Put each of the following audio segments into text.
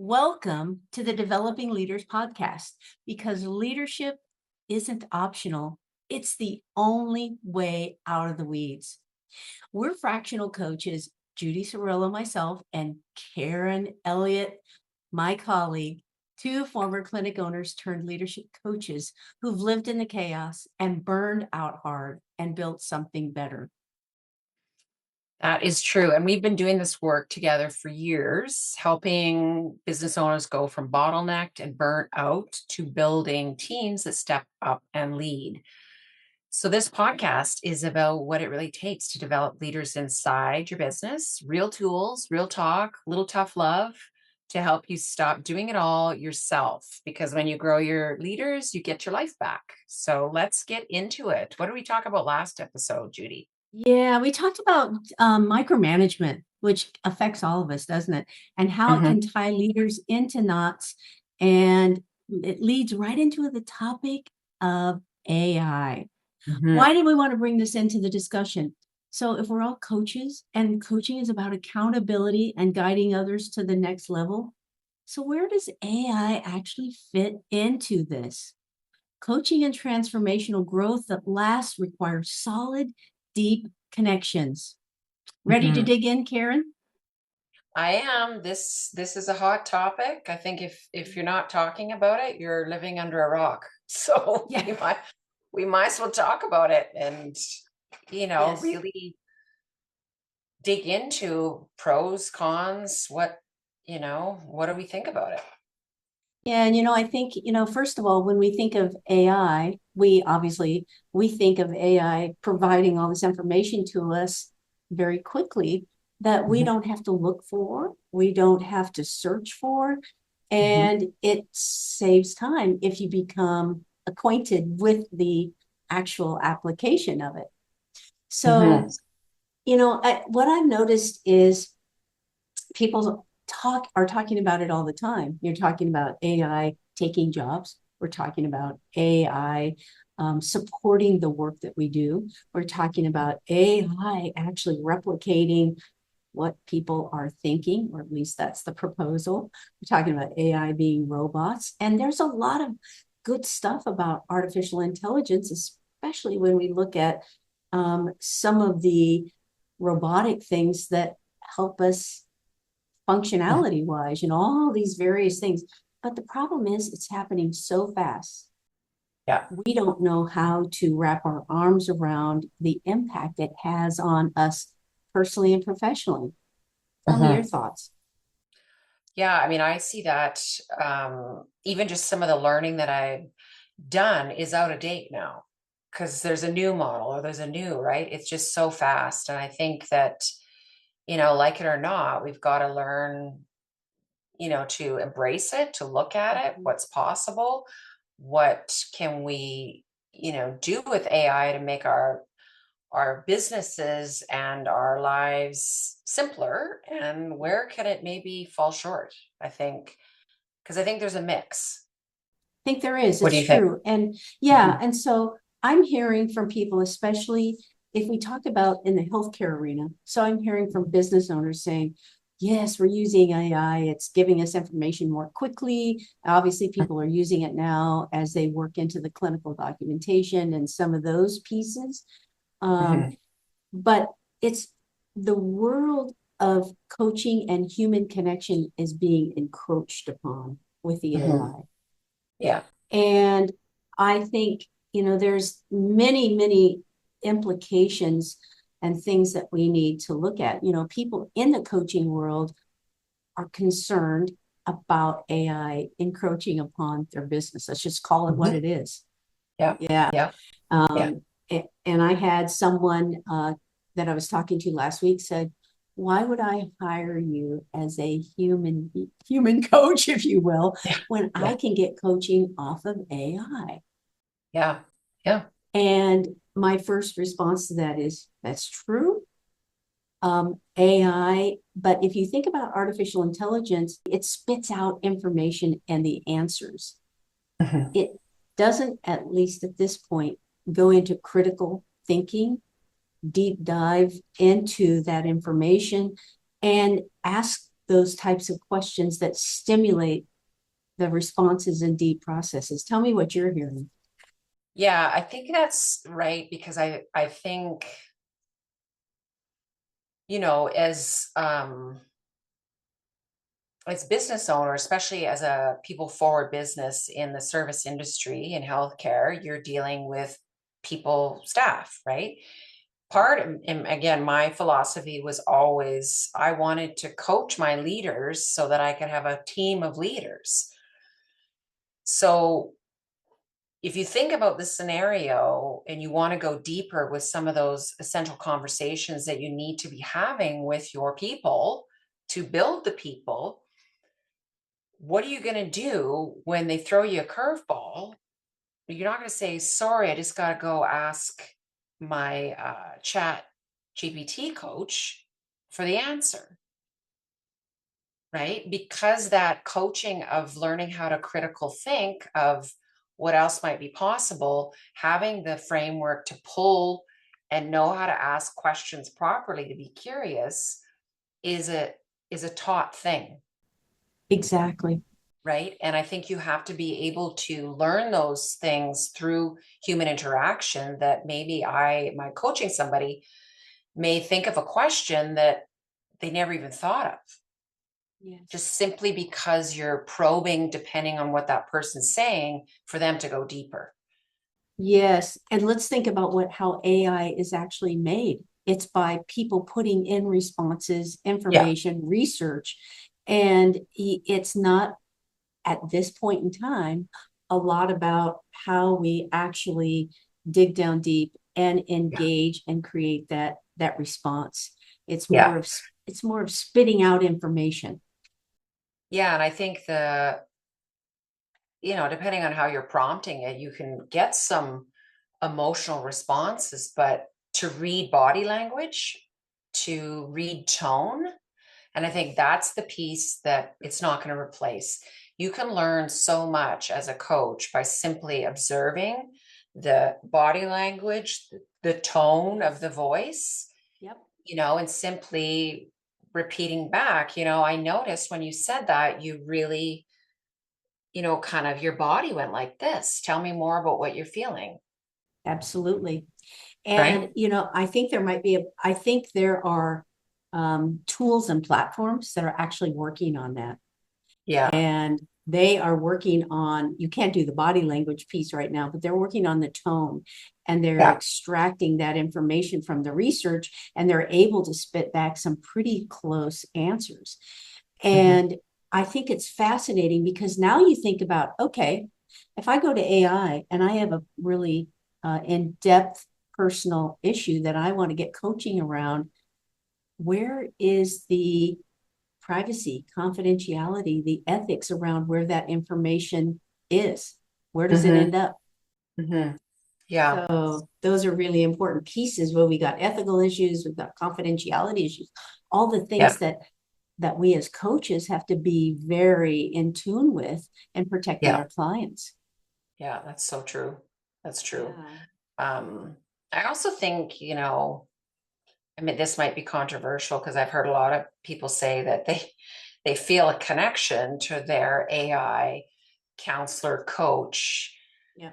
Welcome to the Developing Leaders podcast because leadership isn't optional. It's the only way out of the weeds. We're fractional coaches, Judy, Cirullo, myself, and Karen Elliott, my colleague, two former clinic owners turned leadership coaches who've lived in the chaos and burned out hard and built something better. That is true. And we've been doing this work together for years, helping business owners go from bottlenecked and burnt out to building teams that step up and lead. So, this podcast is about what it really takes to develop leaders inside your business, real tools, real talk, little tough love to help you stop doing it all yourself. Because when you grow your leaders, you get your life back. So, let's get into it. What did we talk about last episode, Judy? Yeah, we talked about micromanagement, which affects all of us, doesn't it? And how it Mhm. can tie leaders into knots. And it leads right into the topic of AI. Mhm. Why did we want to bring this into the discussion? So, if we're all coaches and coaching is about accountability and guiding others to the next level, so where does AI actually fit into this? Coaching and transformational growth that lasts requires solid, deep connections. Ready to Mhm. dig in, Karen? I am. This is a hot topic. I think if you're not talking about it, you're living under a rock. So Yeah. we might as well talk about it and Yes. really dig into pros, cons, what do we think about it? Yeah, and I think, first of all, when we think of AI, we think of AI providing all this information to us very quickly that we Mhm. don't have to look for, we don't have to search for, Mhm. and it saves time if you become acquainted with the actual application of it. Mhm. So, what I've noticed is people are talking about it all the time. You're talking about AI taking jobs. We're talking about AI supporting the work that we do. We're talking about AI actually replicating what people are thinking, or at least that's the proposal. We're talking about AI being robots. And there's a lot of good stuff about artificial intelligence, especially when we look at some of the robotic things that help us Mhm. functionality wise, all these various things. But the problem is it's happening so fast. Yeah. We don't know how to wrap our arms around the impact it has on us personally and professionally. Tell me your Mhm. thoughts. Yeah, I mean, I see that even just some of the learning that I've done is out of date now because there's a new model or there's a new, right? It's just so fast. And I think that, like it or not, we've got to learn, to embrace it, to look at it, Mhm. what's possible, what can we, do with AI to make our businesses and our lives simpler, and where can it maybe fall short? I think because I think there's a mix. I think there is, What do it's you think? true. And yeah, Mhm. and so I'm hearing from people, especially if we talk about in the healthcare arena. So I'm hearing from business owners saying, yes, we're using AI. It's giving us information more quickly. Obviously, people are using it now as they work into the clinical documentation and some of those pieces. Um, Mhm. but it's the world of coaching and human connection is being encroached upon with the Mhm. AI. Yeah. And I think, there's many, many implications and things that we need to look at. People in the coaching world are concerned about AI encroaching upon their business. Let's just call it what Mhm. it is. Yeah. Yeah. Yeah. Yeah. And I had someone that I was talking to last week said, why would I hire you as a human coach, if you will, Yeah. when I Yeah. can get coaching off of AI? Yeah. Yeah. And my first response to that is that's true. AI, but if you think about artificial intelligence, it spits out information and the answers. Mhm. It doesn't, at least at this point, go into critical thinking, deep dive into that information, and ask those types of questions that stimulate the responses and deep processes. Tell me what you're hearing. Yeah, I think that's right because I think, you know, as business owner, especially as a people forward business in the service industry in healthcare, you're dealing with people, staff, right? And again, my philosophy was always I wanted to coach my leaders so that I could have a team of leaders. So if you think about this scenario and you want to go deeper with some of those essential conversations that you need to be having with your people to build the people, what are you going to do when they throw you a curveball? You're not going to say, sorry, I just got to go ask my chat GPT coach for the answer, right? Because that coaching of learning how to critical think of what else might be possible, having the framework to pull and know how to ask questions properly to be curious is a taught thing. Exactly. Right. And I think you have to be able to learn those things through human interaction that maybe my coaching somebody may think of a question that they never even thought of, Yes. just simply because you're probing, depending on what that person's saying, for them to go deeper. Yes. And let's think about how AI is actually made. It's by people putting in responses, Yeah. information, research, and it's not at this point in time a lot about how we actually dig down deep and Yeah. engage and create that response. It's more Yeah. of it's more of spitting out information. Yeah. And I think depending on how you're prompting it, you can get some emotional responses, but to read body language, to read tone, and I think that's the piece that it's not going to replace. You can learn so much as a coach by simply observing the body language, the tone of the voice, Yep. and simply repeating back. I noticed when you said that, you really, kind of your body went like this. Tell me more about what you're feeling. Absolutely. And, Right? I think there are tools and platforms that are actually working on that. Yeah. And they are working on, you can't do the body language piece right now, but they're working on the tone and they're Yeah. extracting that information from the research and they're able to spit back some pretty close answers. Hmm. And I think it's fascinating because now you think about, okay, if I go to AI and I have a really in-depth personal issue that I want to get coaching around, where is the privacy, confidentiality, the ethics around where that information is? Where does it Hmm. end up? Hmm. Yeah. So those are really important pieces where we got ethical issues, we've got confidentiality issues, all the Yeah. things that we as coaches have to be very in tune with and protecting Yeah. our clients. Yeah. That's so true. That's true. Yeah. Um, I also think, I mean, this might be controversial because I've heard a lot of people say that they feel a connection to their AI counselor coach. Yeah.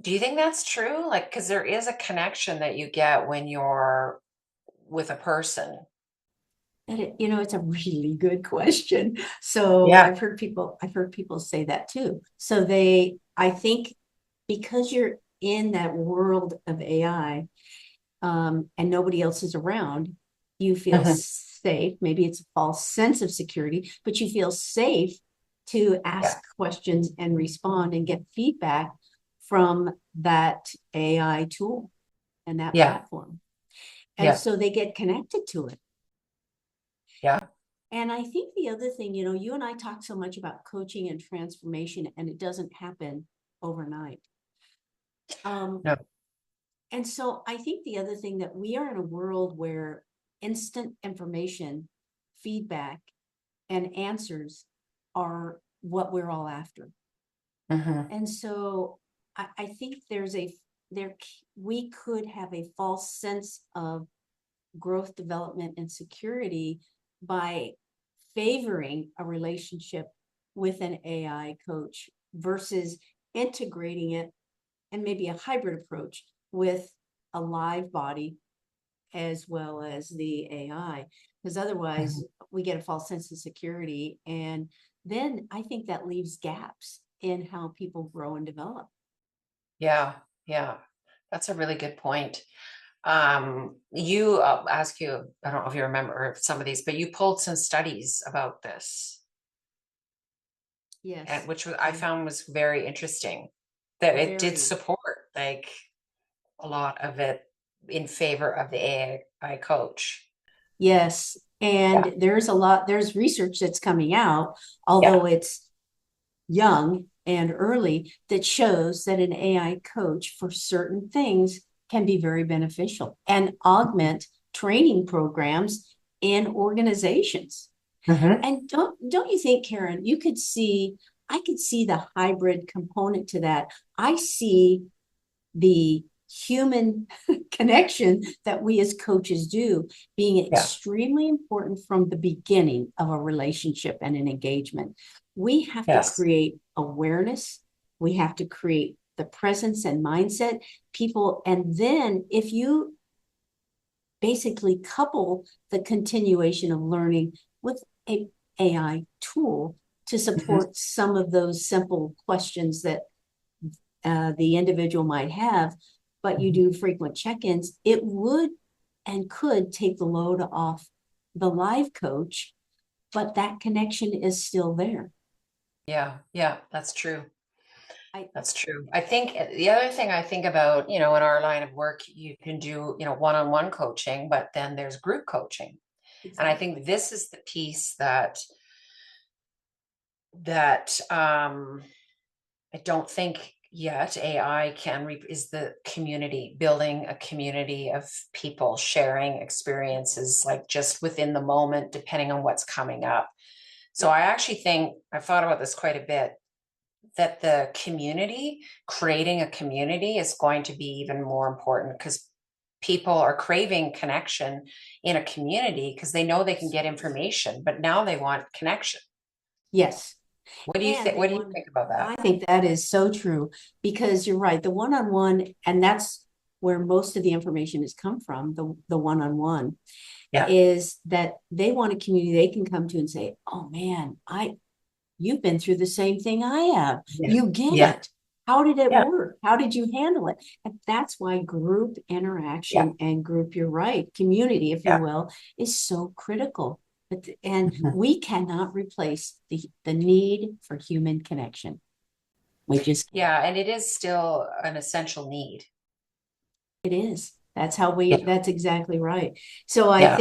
Do you think that's true? Like, because there is a connection that you get when you're with a person. It's a really good question. So Yeah. I've heard people say that too. So I think because you're in that world of AI, and nobody else is around, you feel Hmm. safe. Maybe it's a false sense of security, but you feel safe to Yeah. ask questions and respond and get feedback from that AI tool and that Yeah. platform. And Yeah. so they get connected to it. Yeah. And I think the other thing, you and I talk so much about coaching and transformation, and it doesn't happen overnight. Um, No. and so I think the other thing that we are in a world where instant information, feedback, and answers are what we're all after. Hmm. And so I think there we could have a false sense of growth, development, and security by favoring a relationship with an AI coach versus integrating it and maybe a hybrid approach with a live body as well as the AI, because otherwise Mhm. we get a false sense of security. And then I think that leaves gaps in how people grow and develop. Yeah, yeah. That's a really good point. You ask you, I don't know if you remember some of these, but you pulled some studies about this, and Yes, which I I found was very interesting. That it did very, support like a lot of it in favor of the AI coach. yes. Yeah, And there's research that's coming out, yeah, although it's young and early, that shows that an AI coach for certain things can be very beneficial and mhm, augment training programs in organizations. mhm, And don't you think, Karen, I could see the hybrid component to that. I see the human connection that we as coaches do being yeah, extremely important from the beginning of a relationship and an engagement. We have to yes, create awareness, we have to create the presence and mindset, people. And then if you basically couple the continuation of learning with a AI tool to mhm, support some of those simple questions that the individual might have, but you mhm. do frequent check-ins, it would and could take the load off the live coach, but that connection is still there. Yeah, yeah, that's true. I That's true. I think the other thing I think about, in our line of work, you can do, one-on-one coaching, but then there's group coaching. And I think exactly. this is the piece that I don't think yet AI is the community, building a community of people sharing experiences like just within the moment, depending on what's coming up. So Yep. I actually think I've thought about this quite a bit, that the community, creating a community is going to be even more important because people are craving connection in a community because they know they can get information, but now they want connection. Yes. What do you And think? they What do you want, think about that? I think that is so true because you're right. The one-on-one, and that's where most of the information has come from, the one-on-one, Yeah. is that they want a community they can come to and say, oh man, you've been through the same thing I have. Yeah. You get Yeah. it. How did it Yeah. work? How did you handle it? And that's why group Yeah. interaction and group, you're right, community, if you Yeah. will, is so critical. And Mhm. we cannot replace the need for human connection. We just can't. Yeah. And it is still an essential need. It is. That's how Yeah. that's exactly right. So Yeah.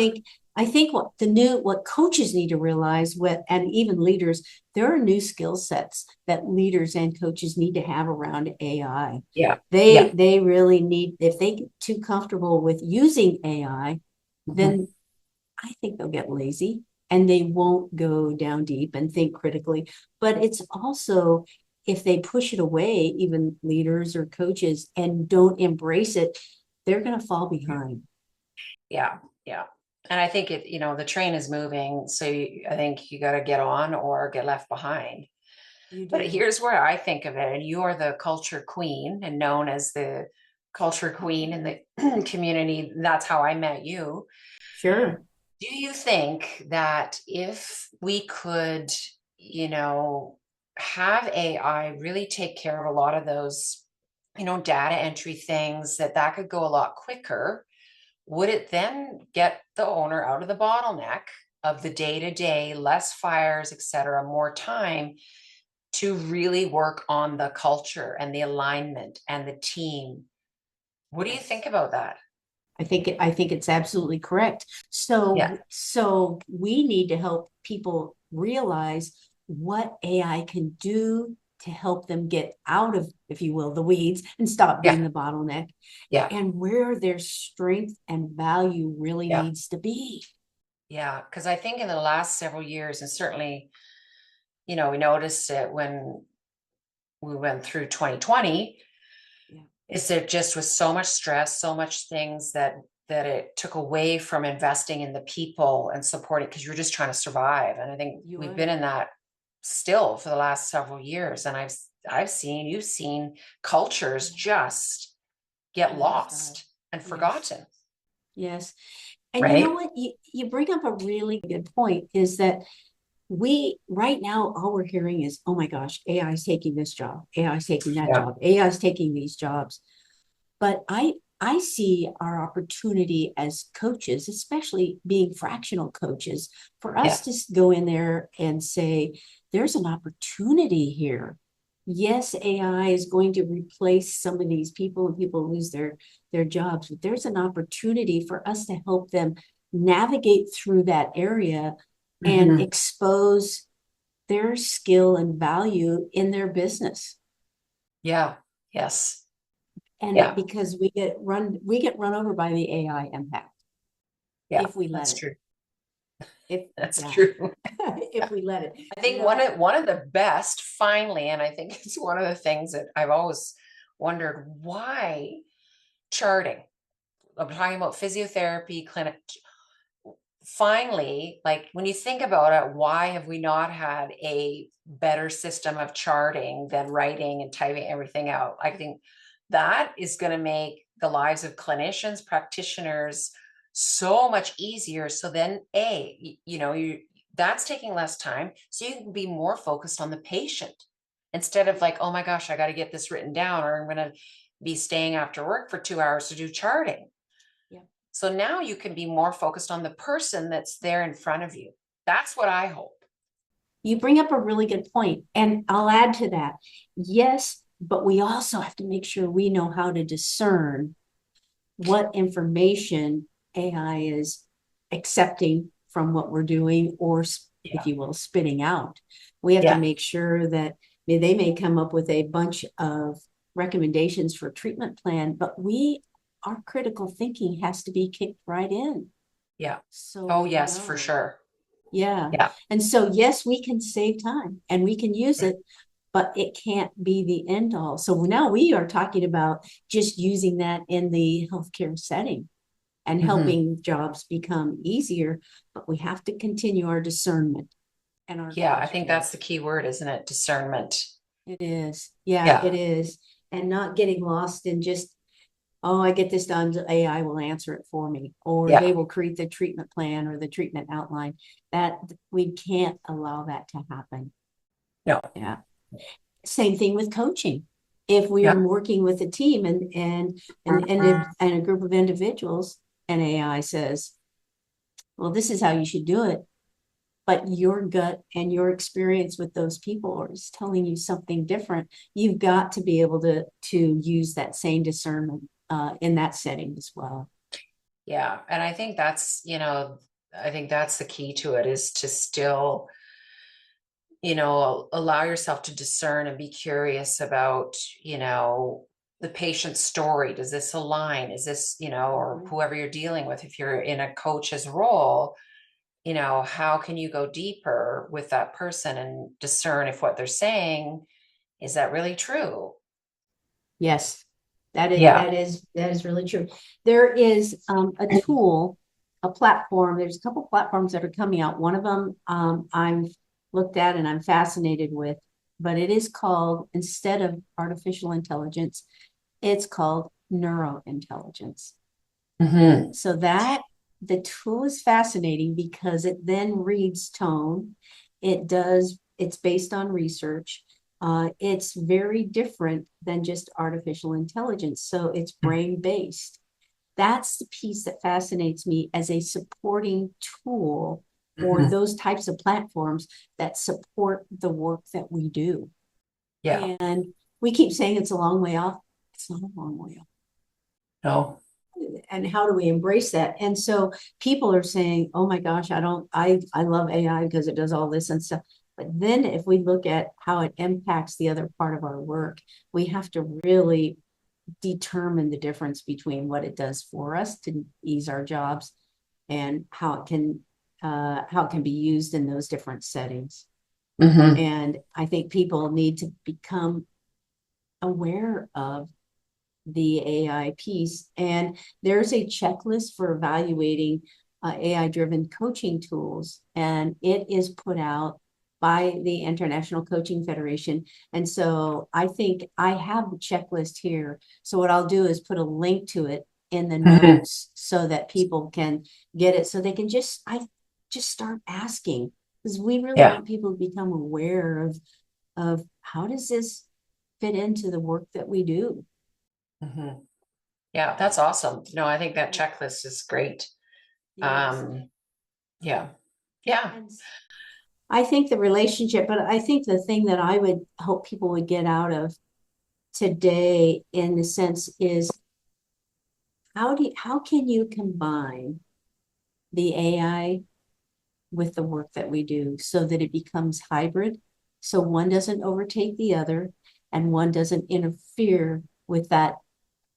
I think what coaches need to realize, and even leaders, there are new skill sets that leaders and coaches need to have around AI. Yeah. They Yeah. they really need, if they get too comfortable with using AI, Mhm. then I think they'll get lazy and they won't go down deep and think critically. But it's also, if they push it away, even leaders or coaches, and don't embrace it, they're going to fall behind. Yeah. Yeah. And I think the train is moving. So I think you got to get on or get left behind. You But do. here's where I think of it. And you are the culture queen and known as the culture queen in the community. That's how I met you. Sure. Do you think that if we could, you know, have AI really take care of a lot of those, data entry things, that could go a lot quicker? Would it then get the owner out of the bottleneck of the day to day, less fires, et cetera, more time to really work on the culture and the alignment and the team? What do you think Yes. about that? I think it's absolutely correct. Yeah. So we need to help people realize what AI can do to help them get out of, if you will, the weeds and stop Yeah. being the bottleneck, Yeah. and where their strength and value really Yeah. needs to be. Yeah. Because I think in the last several years, and certainly, we noticed it when we went through 2020, Yeah. is there just was so much stress, so much things that that it took away from investing in the people and supporting, because you're just trying to survive. And I think You we've are. been in that still for the last several years. And you've seen cultures just get Nosedive. lost and Yes. forgotten, Yes. And you know right? what? You bring up a really good point is that we right now, all we're hearing is, oh my gosh, AI is taking this job, AI is taking that Yeah. job, AI is taking these jobs. But I see our opportunity as coaches, especially being fractional coaches, for us Yeah. to go in there and say, there's an opportunity here. Yes, AI is going to replace some of these people and people lose their jobs, but there's an opportunity for us to help them navigate through that area and Hmm. expose their skill and value in their business. Yeah. Yes. And Yeah. because we get run over by the AI impact Yeah. if we let That's it. true. If That's yeah, true. if we let it, I you think know, one of the best finally, and I think it's one of the things that I've always wondered, why charting? I'm talking about physiotherapy clinic. Finally, like when you think about it, why have we not had a better system of charting than writing and typing everything out? I think that is going to make the lives of clinicians, practitioners so much easier. So then, that's taking less time. So you can be more focused on the patient instead of like, oh my gosh, I got to get this written down, or I'm going to be staying after work for 2 hours to do charting. yeah. So now you can be more focused on the person that's there in front of you. That's what I hope. You bring up a really good point, and I'll add to that. Yes, but we also have to make sure we know how to discern what information AI is accepting from what we're doing, or if Yeah. you will, spitting out. We have to Yeah. make sure that they may come up with a bunch of recommendations for treatment plan, but our critical thinking has to be kicked right in. Yeah. So Oh, we yes, for know. sure. Yeah. Yeah. And so, yes, we can save time and we can use it, but it can't be the end all. So now we are talking about just using that in the healthcare setting and Hmm. helping jobs become easier, but we have to continue our discernment and our Yeah. I think questioning. that's the key word, isn't it? Discernment. It is. Yeah, Yeah. it is. And not getting lost in just, oh, I get this done, AI will answer it for me, or they Yeah. will create the treatment plan or the treatment outline. That we can't allow that to happen. No. Yeah. Same thing with coaching. If we Yeah. are working with a team and a group of individuals, and AI says, well, this is how you should do it, but your gut and your experience with those people is telling you something different, you've got to be able to use that same discernment in that setting as well. Yeah. And I think that's the key to it, is to still, allow yourself to discern and be curious about, the patient's story. Does this align? Is this, or Mhm. whoever you're dealing with, if you're in a coach's role, how can you go deeper with that person and discern if what they're saying, is that really true? Yes, Yeah. that is really true. There is a tool, a platform. There's a couple platforms that are coming out. One of them I'm looked at and I'm fascinated with, but it is called, instead of artificial intelligence, it's called neurointelligence. Hmm. So that the tool is fascinating because it then reads tone. It's based on research. It's very different than just artificial intelligence. So it's brain based. That's the piece that fascinates me as a supporting tool for Hmm. those types of platforms that support the work that we do. Yeah. And we keep saying it's a long way off. It's not a long way off. No. And how do we embrace that? And so people are saying, oh my gosh, I love AI because it does all this and stuff. But then if we look at how it impacts the other part of our work, we have to really determine the difference between what it does for us to ease our jobs and how it can be used in those different settings. Hmm. And I think people need to become aware of the AI piece. And there's a checklist for evaluating AI driven coaching tools, and it is put out by the International Coaching Federation. And so I think I have the checklist here. So what I'll do is put a link to it in the Mhm. notes so that people can get it, so they can just start asking, because we really Yeah. want people to become aware of how does this fit into the work that we do. Mhm. Yeah, that's awesome. No, I think that Yeah. checklist is great. Yes. Um, yeah. Yeah. And I think the relationship, but I think the thing that I would hope people would get out of today in the sense is, how can you combine the AI with the work that we do so that it becomes hybrid, so one doesn't overtake the other and one doesn't interfere with that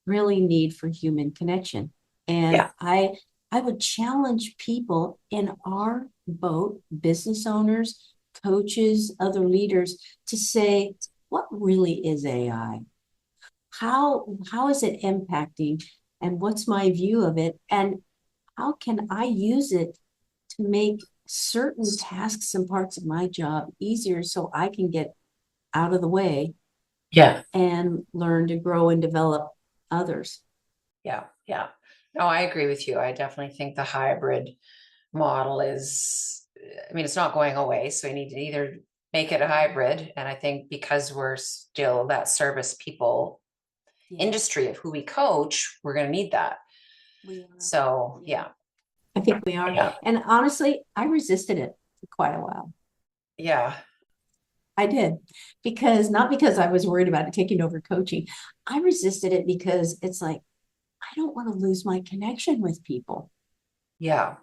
really need for human connection. And Yeah. I would challenge people in our boat, business owners, coaches, other leaders, to say, what really is AI? How is it impacting? And what's my view of it? And how can I use it to make certain tasks and parts of my job easier so I can get out of the way Yeah. and learn to grow and develop others? Yeah. Yeah. No, I agree with you. I definitely think the hybrid model is, I mean, it's not going away. So we need to either make it a hybrid. And I think because we're still that service people Yes, industry of who we coach, we're going to need that. we are. So, Yeah, yeah. I think we are. Yeah. And honestly, I resisted it for quite a while. Yeah. I did, because not because I was worried about it taking over coaching. I resisted it because it's like, I don't want to lose my connection with people. Yeah.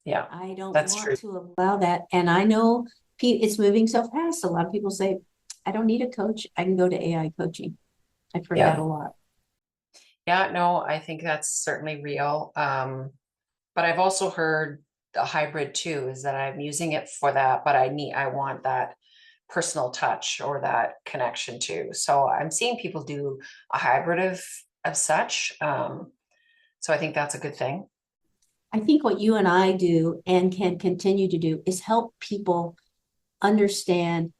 Yeah. I don't That's want true. to allow that. And I know it's moving so fast. A lot of people say, I don't need a coach. I can go to AI coaching. I've heard that Yeah. a lot. Yeah. No, I think that's certainly real. But I've also heard a hybrid too, is that I'm using it for that, but I want that personal touch or that connection too. So I'm seeing people do a hybrid of such. So I think that's a good thing. I think what you and I do and can continue to do is help people understand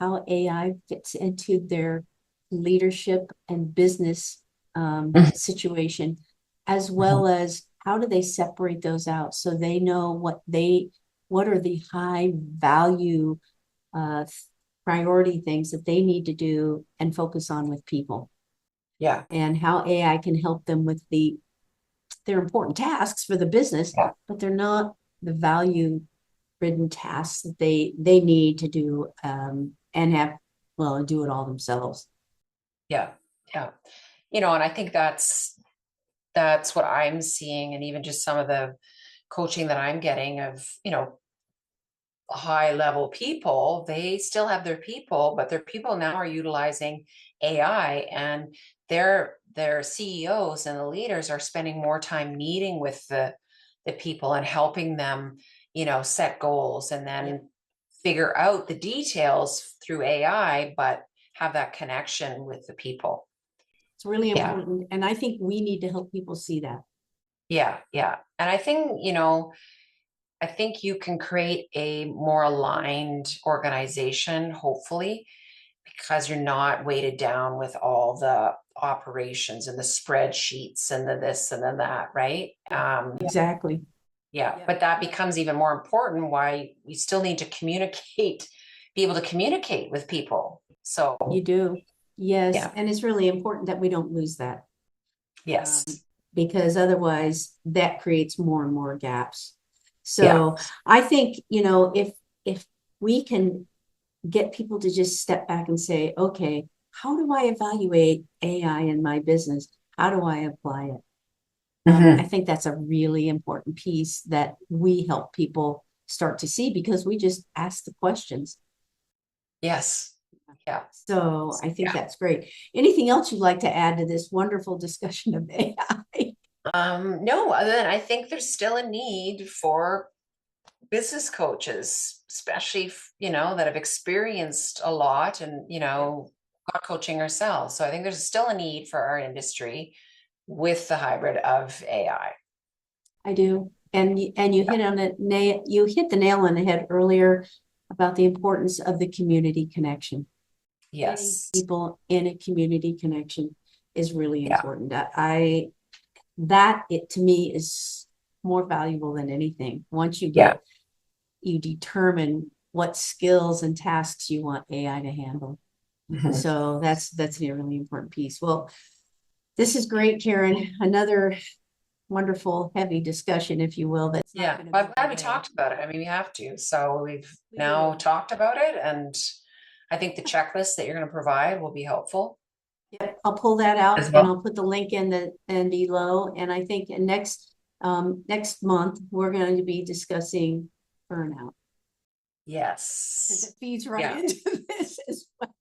how AI fits into their leadership and business Mhm. situation, as Mhm. well as how do they separate those out so they know what are the high value uh, priority things that they need to do and focus on with people, Yeah. and how AI can help them with they're important tasks for the business, Yeah. but they're not the value ridden tasks that they need to do, and have, well, do it all themselves. Yeah. Yeah. And I think that's what I'm seeing, and even just some of the coaching that I'm getting of, high level people, they still have their people, but their people now are utilizing AI, and their CEOs and the leaders are spending more time meeting with the people and helping them, set goals and Yep. then figure out the details through AI, but have that connection with the people. It's really Yeah. important, and I think we need to help people see that. Yeah. Yeah. And I think you can create a more aligned organization, hopefully, because you're not weighted down with all the operations and the spreadsheets and the this and then that, right? Exactly. Yeah, Yep. but that becomes even more important why we still need to communicate, be able to communicate with people. You So, do. Yes, yeah, and it's really important that we don't lose that, um, yes, because otherwise that creates more and more gaps. yeah, So I think, if we can get people to just step back and say, okay, how do I evaluate AI in my business? How do I apply it? I hmm, think that's a really important piece that we help people start to see, because we just ask the questions. yes, yeah, So I think yeah. that's great. Anything else you'd like to add to this wonderful discussion of AI? No, other than I think there's still a need for business coaches, especially, that have experienced a lot and, Yep. got coaching ourselves. So I think there's still a need for our industry with the hybrid of AI. I do. And you hit on the nail, you hit the nail on the head earlier about the importance of the community connection. Getting Yes. people in a community connection is really Yeah. important. That it to me is more valuable than anything. Once Yeah. you determine what skills and tasks you want AI to handle. Mhm. So that's a really important piece. Well, this is great, Karen. Another wonderful, heavy discussion, if you will, that's not Yeah. going to But go I'm glad we away. talked about it. I mean, we have to. So we've We now do. talked about it, and I think the checklist that you're going to provide will be helpful Yep, I'll pull that out as and well. I'll put the link in the and below. And I think next month we're going to be discussing burnout because Yes. it feeds right Yeah. into this as well.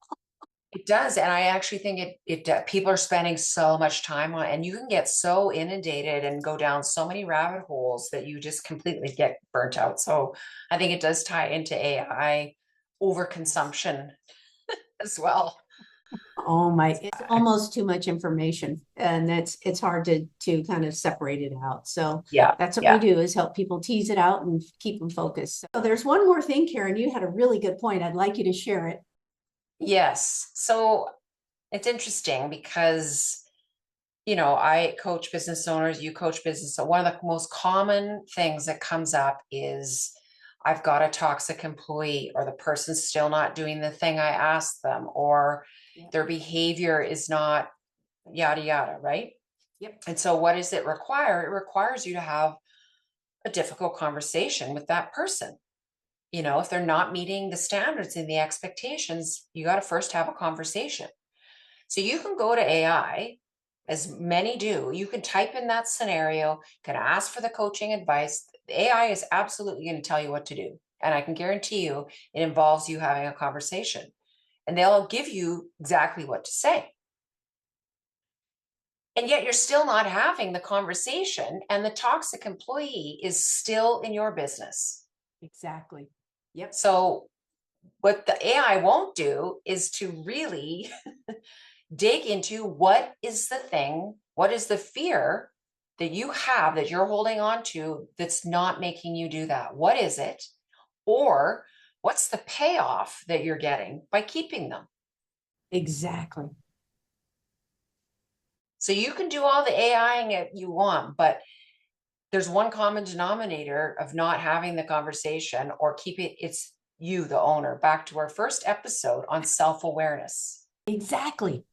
It does, and I actually think people are spending so much time on, and you can get so inundated and go down so many rabbit holes that you just completely get burnt out. So I think it does tie into AI overconsumption as well. Oh my, it's almost too much information and it's hard to kind of separate it out. So Yeah, that's what we yeah, do is help people tease it out and keep them focused. So there's one more thing, Karen, you had a really good point. I'd like you to share it. yes. So it's interesting because I coach business owners, you coach business. So one of the most common things that comes up is I've got a toxic employee, or the person's still not doing the thing I asked them, or Yep. their behavior is not yada yada, right? Yep. And so what does it require? It requires you to have a difficult conversation with that person. If they're not meeting the standards and the expectations, you got to first have a conversation. So you can go to AI, as many do. You can type in that scenario, can ask for the coaching advice. AI is absolutely going to tell you what to do. And I can guarantee you it involves you having a conversation. And they'll give you exactly what to say. And yet you're still not having the conversation, and the toxic employee is still in your business. Exactly. Yep. So what the AI won't do is to really dig into what is the thing, what is the fear that you have that you're holding on to that's not making you do that? What is it? Or what's the payoff that you're getting by keeping them? Exactly. So you can do all the AIing you want, but there's one common denominator of not having the conversation or keep it, it's you, the owner. Back to our first episode on self-awareness. Exactly.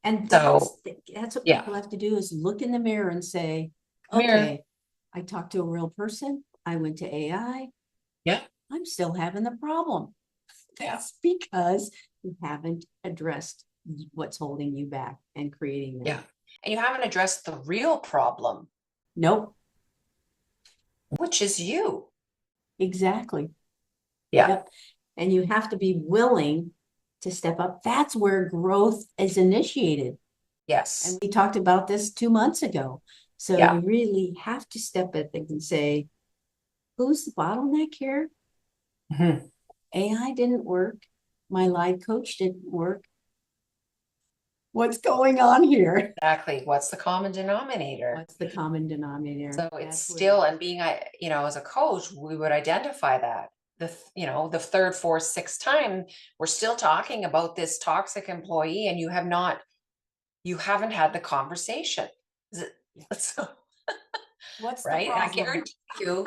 And So that's what yeah, people have to do is look in the mirror and say, come here. okay, I talked to a real person. I went to AI. Yeah, I'm still having the problem. yeah, That's because you haven't addressed what's holding you back and creating yeah. that. And you haven't addressed the real problem, Nope, which is you. exactly. Yeah. Yep. And you have to be willing to step up. That's where growth is initiated. And Yes. we talked about this 2 months ago. So Yeah. you really have to step at things and say, who's the bottleneck here? Mhm. AI didn't work. My live coach didn't work. What's going on here? Exactly. What's the common denominator? What's the common denominator? So it's That's where, still, and being, as a coach, we would identify that the third, fourth, sixth time, we're still talking about this toxic employee, and you haven't had the conversation. Is it- yeah. So, What's the right? And I problem? guarantee you,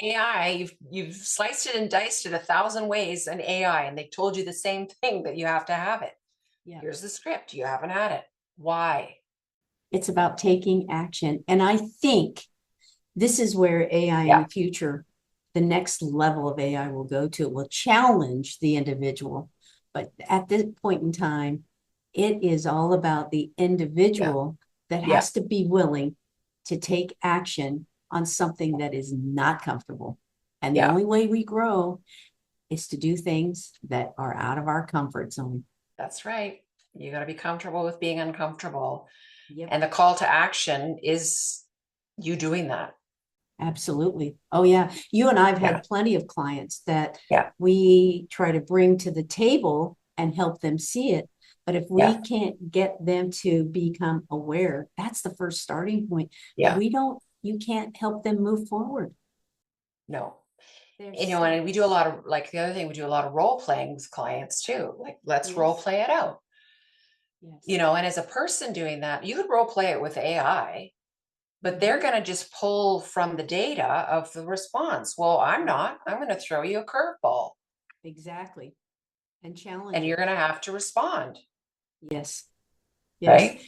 AI, you've sliced it and diced it 1,000 ways in AI, and they told you the same thing, that you have to have it. Yeah. Here's the script. You haven't had it. Why? It's about taking action. And I think this is where AI in Yeah. the future, the next level of AI will go to. It will challenge the individual. But at this point in time, it is all about the Yeah. individual that Yeah. has to be willing to take action on something that is not comfortable. And the Yeah. only way we grow is to do things that are out of our comfort zone. That's right. You got to be comfortable with being uncomfortable. Yep. And the call to action is you doing that. Absolutely. Oh, yeah. You and I've Yeah. had plenty of clients that Yeah. we try to bring to the table and help them see it. But if Yeah. we can't get them to become aware, that's the first starting point. Yeah. You can't help them move forward. No. They're And stuck. we do a lot of, like, the other thing, we do a lot of role playing with clients too. Like, let's role Yes, play it out. yes, And as a person doing that, you could role play it with AI, but they're mhm, going to just pull from the data of the response. Well, I'm right, not. I'm going to throw you a curveball exactly. And challenge and you're it. going to have to respond. Yes, yes, Right.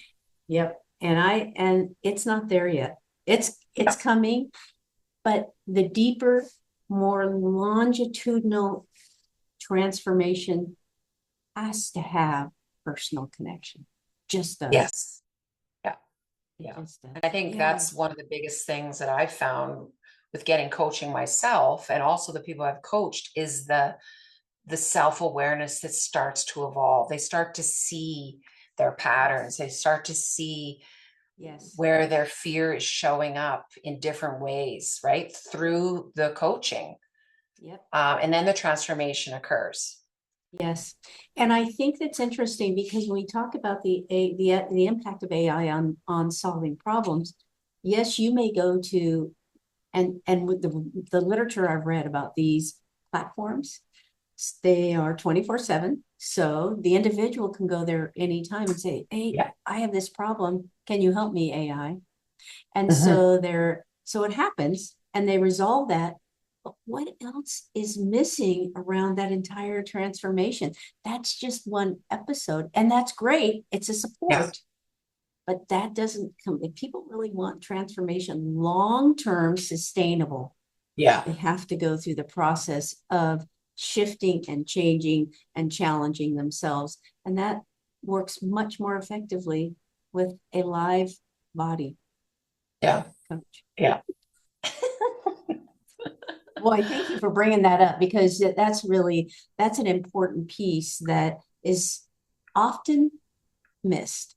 yep. And it's not there yet. It's coming, but the deeper, more longitudinal transformation has to have personal connection. Just does. Yes. Yeah. It Yeah. just does. And I think Yeah. that's one of the biggest things that I've found with getting coaching myself and also the people I've coached is the self-awareness that starts to evolve. They start to see their patterns. They start to see Yes. where their fear is showing up in different ways, right? Through the coaching. Yep. And then the transformation occurs. Yes. And I think that's interesting because when we talk about the impact of AI on solving problems, yes, you may go to and with the literature I've read about these platforms, they are 24/7. So the individual can go there anytime and say, "Hey, Yeah. I have this problem. Can you help me, AI?" And Mhm. so it happens and they resolve that. But what else is missing around that entire transformation? That's just one episode, and that's great. It's a Yeah. support, but that doesn't come. If people really want transformation, long-term, sustainable, Yeah. they have to go through the process of shifting and changing and challenging themselves. And that works much more effectively with a live body Yeah. coach. Yeah. Well, I thank you for bringing that up because that's an important piece that is often missed,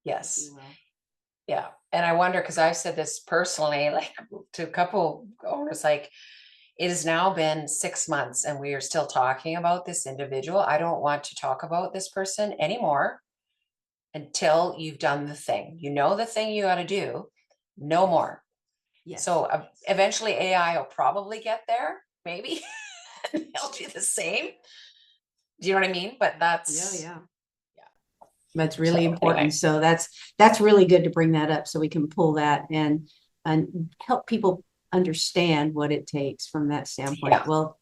if you Yes. will. Yeah. And I wonder, because I've said this personally, like to a couple owners, like it has now been 6 months and we are still talking about this individual. I don't want to talk about this person anymore until you've done the thing. You know the thing you got to do, no Yes. more. Yes. So eventually AI will probably get there, maybe. And they'll do the same. Do you know what I mean? But Yeah, that's, yeah. yeah. That's really So important. anyway, So that's really good to bring that up so we can pull that and help people understand what it takes from that standpoint. yeah. Well,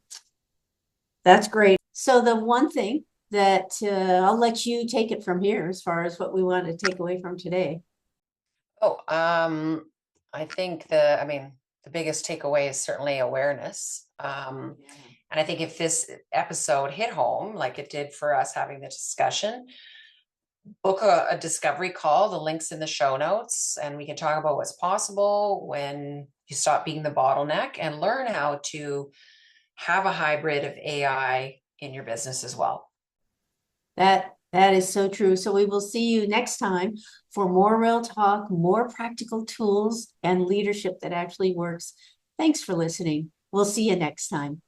that's great. So the one thing that I'll let you take it from here as far as what we want to take away from today. Oh, I think the biggest takeaway is certainly awareness. Yeah. And I think if this episode hit home, like it did for us having the discussion, book a discovery call. The link's in the show notes, and we can talk about what's possible when you stop being the bottleneck and learn how to have a hybrid of AI in your business as well. That is so true. So we will see you next time for more real talk, more practical tools and leadership that actually works. Thanks for listening. We'll see you next time.